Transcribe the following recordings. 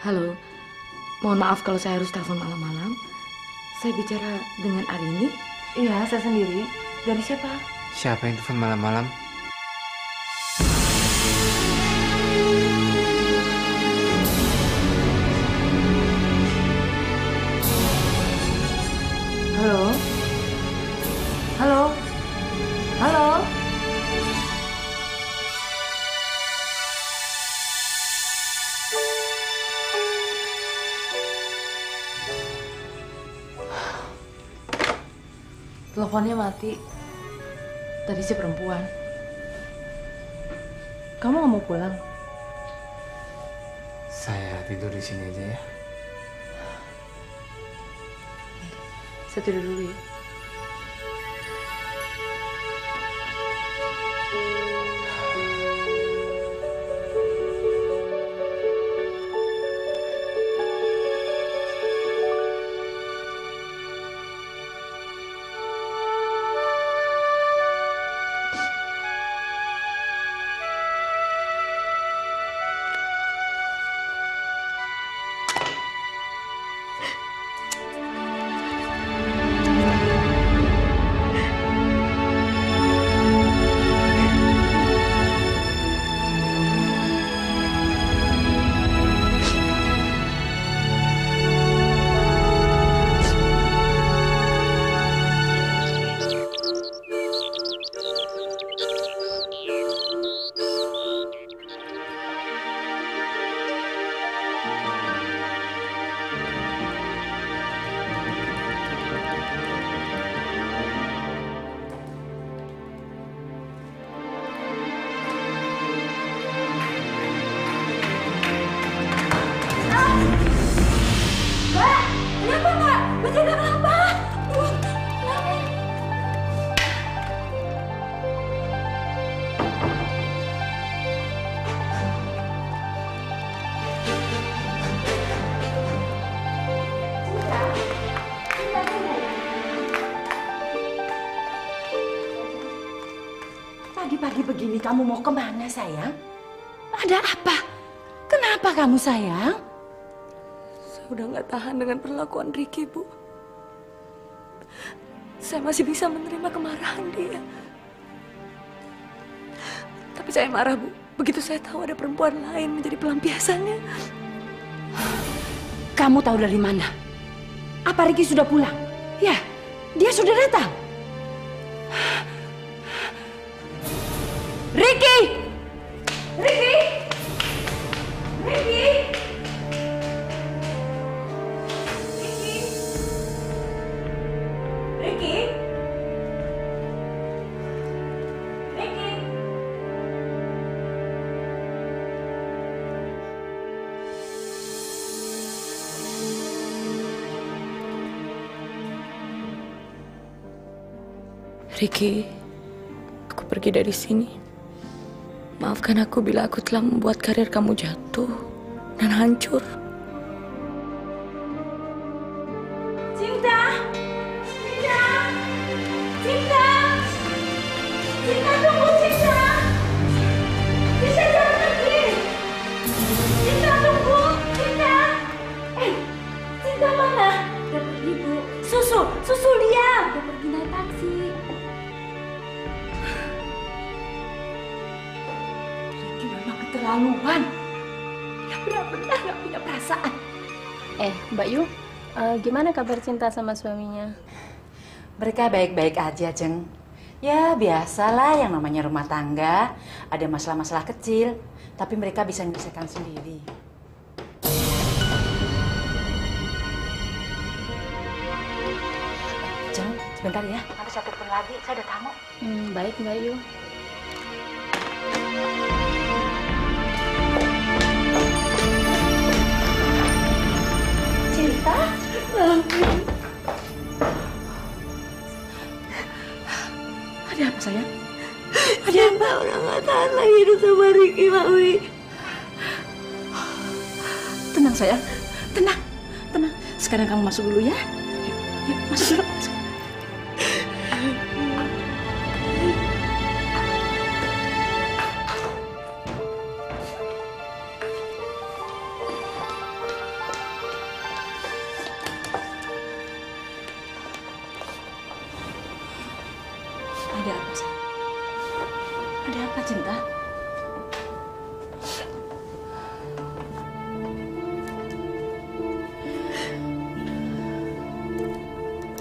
Halo, mohon maaf kalau saya harus telepon malam-malam. Saya bicara dengan Arini. Iya, saya sendiri. Dari siapa? Siapa yang telepon malam-malam? Halo? Halo? Halo? Teleponnya mati. Tadi si perempuan. Kamu nggak mau pulang? Saya tidur di sini aja ya. Saya tidur dulu ya. Pagi-pagi begini kamu mau kemana sayang? Ada apa? Kenapa kamu sayang? Saya udah nggak tahan dengan perlakuan Ricky, Bu. Saya masih bisa menerima kemarahan dia. Tapi saya marah, Bu. Begitu saya tahu ada perempuan lain menjadi pelampiasannya. Kamu tahu dari mana? Apa Ricky sudah pulang? Ya, dia sudah datang. Ricky! Ricky! Ricky! Ricky! Ricky! Ricky! Ricky, aku pergi dari sini. Maafkan aku bila aku telah membuat karir kamu jatuh dan hancur. Cinta! Cinta! Cinta! Cinta, tunggu Cinta! Cinta, jangan pergi! Cinta, tunggu! Cinta! Cinta mana? Udah pergi, Bu. Susul dia! Udah pergi naik taksi. Ricky memang keterlaluan. Dia benar-benar gak punya perasaan. Mbak Yu, gimana kabar Cinta sama suaminya? Mereka baik-baik aja, Jeng. Ya, biasalah yang namanya rumah tangga. Ada masalah-masalah kecil, tapi mereka bisa menyelesaikan sendiri. Jeng, sebentar ya. Nanti saya telepon lagi, saya ada tamu. Baik Mbak Yu. Cinta? Ada apa, sayang? Ada apa? Udah nggak tahan lagi hidup sama Ricky, Mami. Tenang, sayang. Tenang. Tenang. Sekarang kamu masuk dulu ya. Yuk, masuk dulu. Masuk. Ada apa, sayang? Ada apa, Cinta?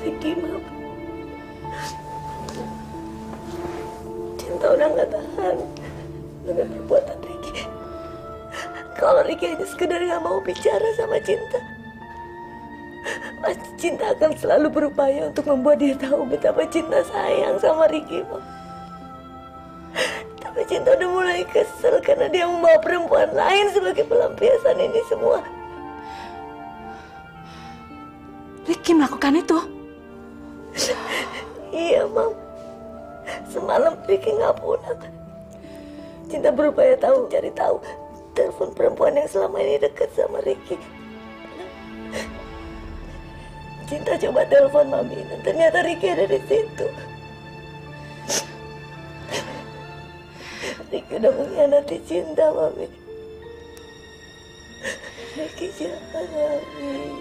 Riki, maaf. Cinta udah nggak tahan dengan perbuatan Riki. Kalau Riki hanya sekedar nggak mau bicara sama Cinta, pasti Cinta akan selalu berupaya untuk membuat dia tahu betapa Cinta sayang sama Riki, Mam. Tapi Cinta udah mulai kesel karena dia membawa perempuan lain sebagai pelampiasan ini semua. Riki melakukan itu? Iya, Mam. Semalam Riki nggak pulang. Cinta berupaya cari tahu telepon perempuan yang selama ini dekat sama Riki. Cinta coba telepon Mami dan ternyata Riki ada di situ. Riki udah mengkhianati Cinta, Mami. Riki jahat, Mami.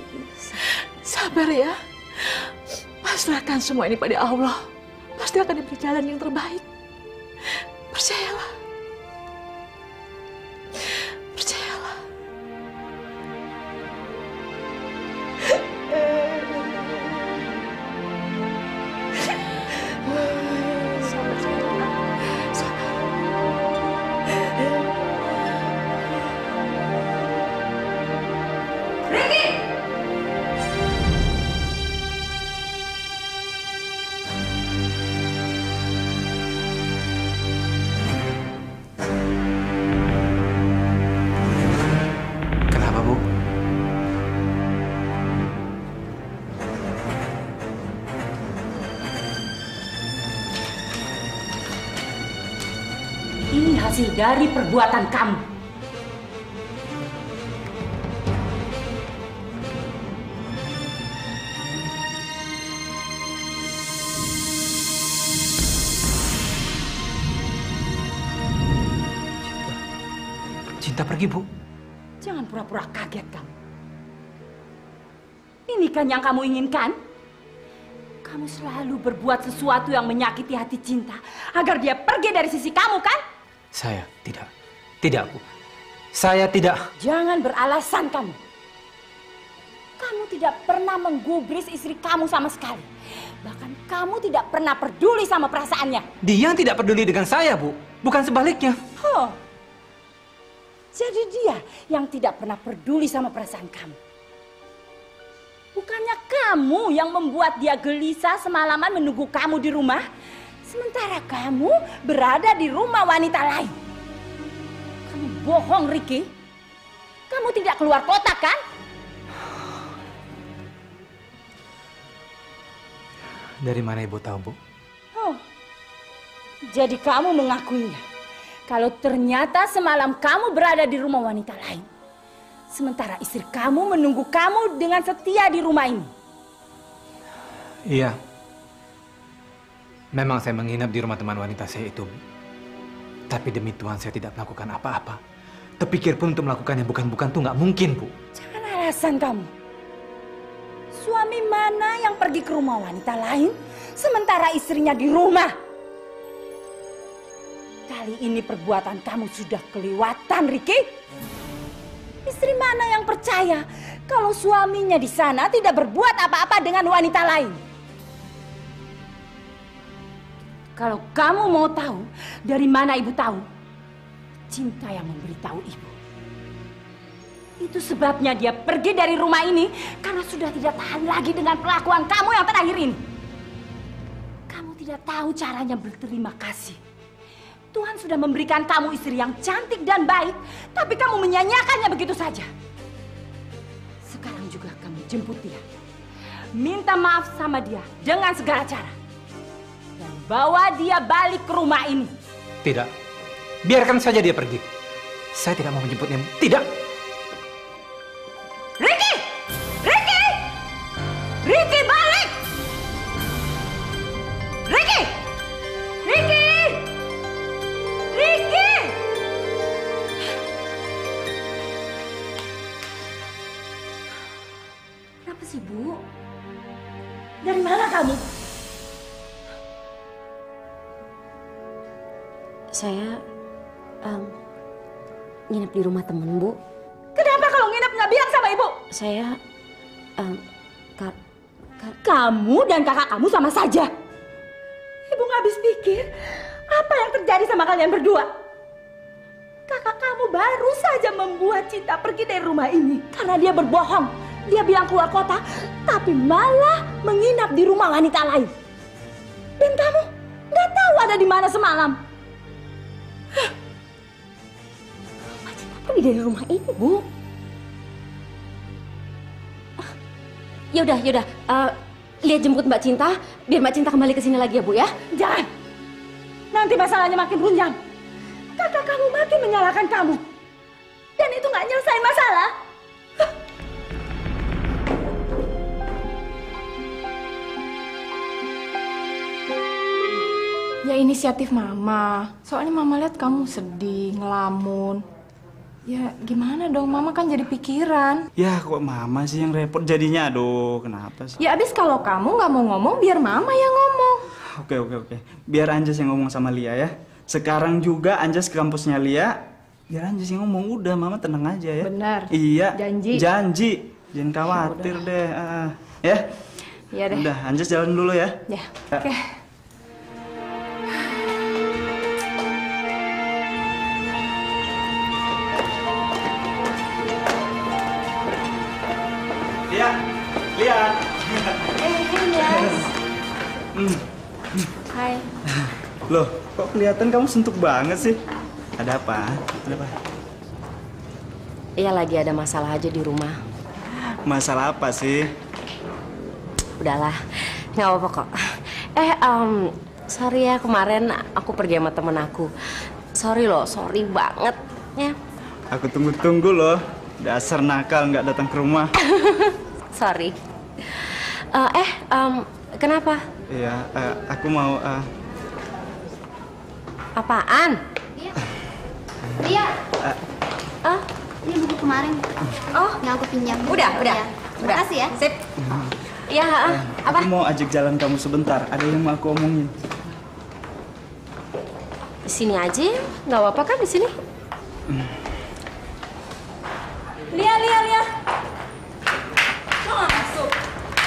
Sabar ya. Pasrahkan semua ini pada Allah. Pasti akan diberi jalan yang terbaik. Percayalah. Percayalah. Sabar, sayang. Sabar. Kenapa, Bu? Ini hasil dari perbuatan kamu. Cinta pergi, Bu. Jangan pura-pura kaget kamu. Ini kan yang kamu inginkan? Kamu selalu berbuat sesuatu yang menyakiti hati Cinta agar dia pergi dari sisi kamu, kan? Saya tidak. Tidak, Bu. Saya tidak. Jangan beralasan kamu. Kamu tidak pernah menggubris istri kamu sama sekali. Bahkan kamu tidak pernah peduli sama perasaannya. Dia yang tidak peduli dengan saya, Bu. Bukan sebaliknya. Oh. Jadi dia yang tidak pernah peduli sama perasaan kamu. Bukannya kamu yang membuat dia gelisah semalaman menunggu kamu di rumah, sementara kamu berada di rumah wanita lain. Kamu bohong, Riki. Kamu tidak keluar kota, kan? Dari mana Ibu tahu, Bu? Oh, jadi kamu mengakuinya. Kalau ternyata semalam kamu berada di rumah wanita lain, sementara istri kamu menunggu kamu dengan setia di rumah ini. Iya. Memang saya menginap di rumah teman wanita saya itu, Bu. Tapi demi Tuhan saya tidak melakukan apa-apa. Terpikir pun untuk melakukannya bukan-bukan tuh nggak mungkin, Bu. Jangan alasan kamu. Suami mana yang pergi ke rumah wanita lain, sementara istrinya di rumah? Kali ini perbuatan kamu sudah kelewatan, Riki. Istri mana yang percaya kalau suaminya di sana tidak berbuat apa-apa dengan wanita lain? Kalau kamu mau tahu dari mana ibu tahu, Cinta yang memberitahu ibu. Itu sebabnya dia pergi dari rumah ini karena sudah tidak tahan lagi dengan perlakuan kamu yang terakhir ini. Kamu tidak tahu caranya berterima kasih. Tuhan sudah memberikan kamu istri yang cantik dan baik, tapi kamu menyanyiakannya begitu saja. Sekarang juga kamu jemput dia. Minta maaf sama dia dengan segala cara. Dan bawa dia balik ke rumah ini. Tidak. Biarkan saja dia pergi. Saya tidak mau menjemputnya. Tidak. Riki! Riki! Riki, balik! Riki! Riki! Riki! Kenapa sih, Bu? Dari mana kamu? Saya nginep di rumah temen, Bu. Kenapa kalau nginep nggak bilang sama ibu? Saya Kamu dan kakak kamu sama saja. Ibu nggak habis pikir apa yang terjadi sama kalian berdua. Kakak kamu baru saja membuat Cinta pergi dari rumah ini karena dia berbohong. Dia bilang keluar kota, tapi malah menginap di rumah wanita lain. Dan kamu nggak tahu ada di mana semalam. Mbak Cinta pergi dari rumah ini, Bu. Yaudah, lihat jemput Mbak Cinta, biar Mbak Cinta kembali ke sini lagi ya, Bu ya. Jangan. Nanti masalahnya makin runjang. Kakak kamu makin menyalahkan kamu. Dan itu nggak nyelesain masalah. Ya inisiatif Mama. Soalnya Mama lihat kamu sedih, ngelamun. Ya gimana dong, Mama kan jadi pikiran. Ya kok Mama sih yang repot jadinya, aduh kenapa sih? Ya abis kalau kamu nggak mau ngomong, biar Mama yang ngomong. Oke. Biar Anjas yang ngomong sama Lia ya. Sekarang juga Anjas ke kampusnya Lia. Biar Anjas yang ngomong, udah Mama tenang aja ya. Benar. Iya. Janji. Jangan khawatir deh. Ya. Iya deh. Udah, Anjas jalan dulu ya. Ya. Oke. Lihat. Hai. Loh, kok kelihatan kamu suntuk banget sih? Ada apa? Iya, lagi ada masalah aja di rumah. Masalah apa sih? Udahlah, nggak apa-apa kok. Sorry ya, kemarin aku pergi sama temen aku. Sorry banget ya. Aku tunggu-tunggu loh. Dasar nakal nggak datang ke rumah. Sorry. Kenapa? Iya, aku mau. Apaan? Lia. Ini buku kemarin. Oh, Yang aku pinjam. Udah. Terima kasih ya. Sip. Iya, apa? Aku mau ajak jalan kamu sebentar. Ada yang mau aku omongin. Di sini aja, nggak apa-apa kan di sini? Lia. Kok nggak masuk?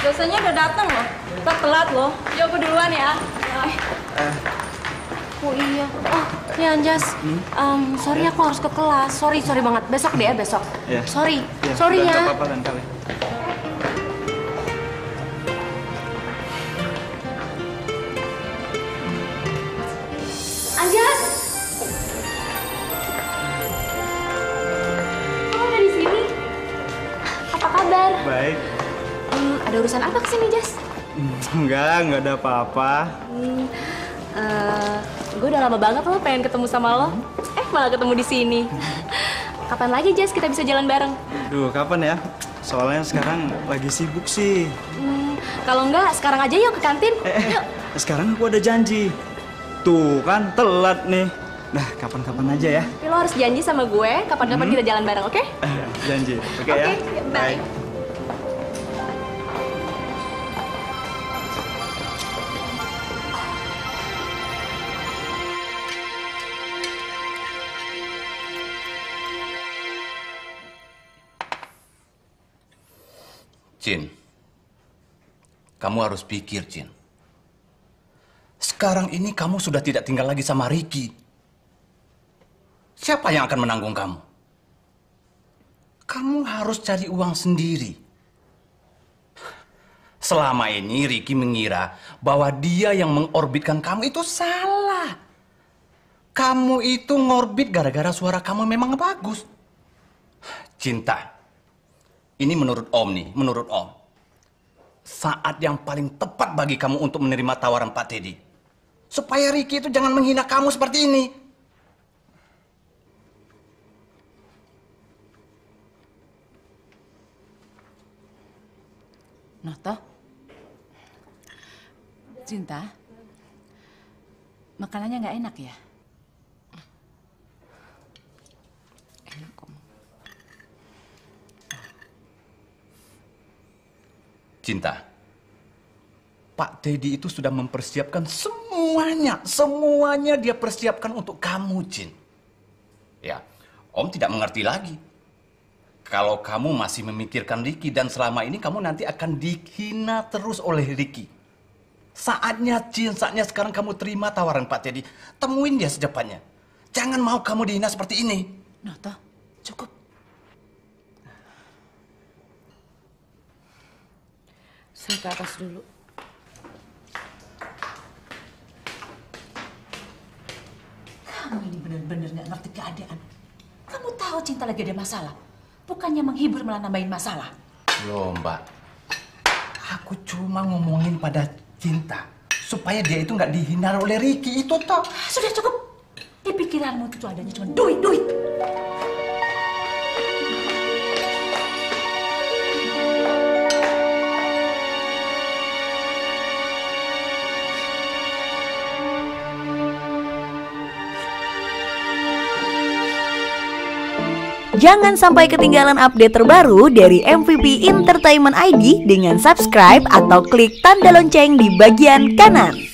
Dosanya udah datang loh. Ntar telat loh. Yuk aku duluan ya. Oh iya. Oh, ya Anjas. Sorry aku harus ke kelas. Sorry banget. Besok deh ya, besok. Ya. Sorry Udah, ya. nggak apa-apa kan kali. Anjas! Kamu udah di sini? Apa kabar? Baik. Ada urusan apa kesini, Jas? Enggak ada apa-apa. Gue udah lama banget loh pengen ketemu sama lo. Malah ketemu di sini. Kapan lagi, Jas, kita bisa jalan bareng? Duh, kapan ya? Soalnya sekarang lagi sibuk sih. Kalau enggak, sekarang aja yuk ke kantin. Yuk. Sekarang aku ada janji. Tuh kan, telat nih. Nah, kapan-kapan aja ya. Tapi lo harus janji sama gue, kapan-kapan kita jalan bareng, oke? Janji, oke ya? Bye. Cin, kamu harus pikir, Cin. Sekarang ini kamu sudah tidak tinggal lagi sama Ricky. Siapa yang akan menanggung kamu? Kamu harus cari uang sendiri. Selama ini Ricky mengira bahwa dia yang mengorbitkan kamu itu salah. Kamu itu ngorbit gara-gara suara kamu memang bagus. Cinta. Ini menurut Om nih, menurut Om. Saat yang paling tepat bagi kamu untuk menerima tawaran Pak Teddy. Supaya Ricky itu jangan menghina kamu seperti ini. Noto, Cinta, makanannya nggak enak ya? Enak kok. Cinta, Pak Teddy itu sudah mempersiapkan semuanya dia persiapkan untuk kamu, Jin. Ya, Om tidak mengerti lagi. Kalau kamu masih memikirkan Ricky dan selama ini kamu nanti akan dihina terus oleh Ricky. Saatnya, Jin, saatnya sekarang kamu terima tawaran Pak Teddy. Temuin dia secepatnya. Jangan mau kamu dihina seperti ini. Noto, cukup. Saya ke atas dulu. Kamu ini benar-benar gak ngerti keadaan. Kamu tahu Cinta lagi ada masalah. Bukannya menghibur malah nambahin masalah. Loh, Mbak. Aku cuma ngomongin pada Cinta. Supaya dia itu nggak dihina oleh Ricky. Itu toh. Sudah cukup. Di pikiranmu itu adanya cuma duit. Jangan sampai ketinggalan update terbaru dari MVP Entertainment ID dengan subscribe atau klik tanda lonceng di bagian kanan.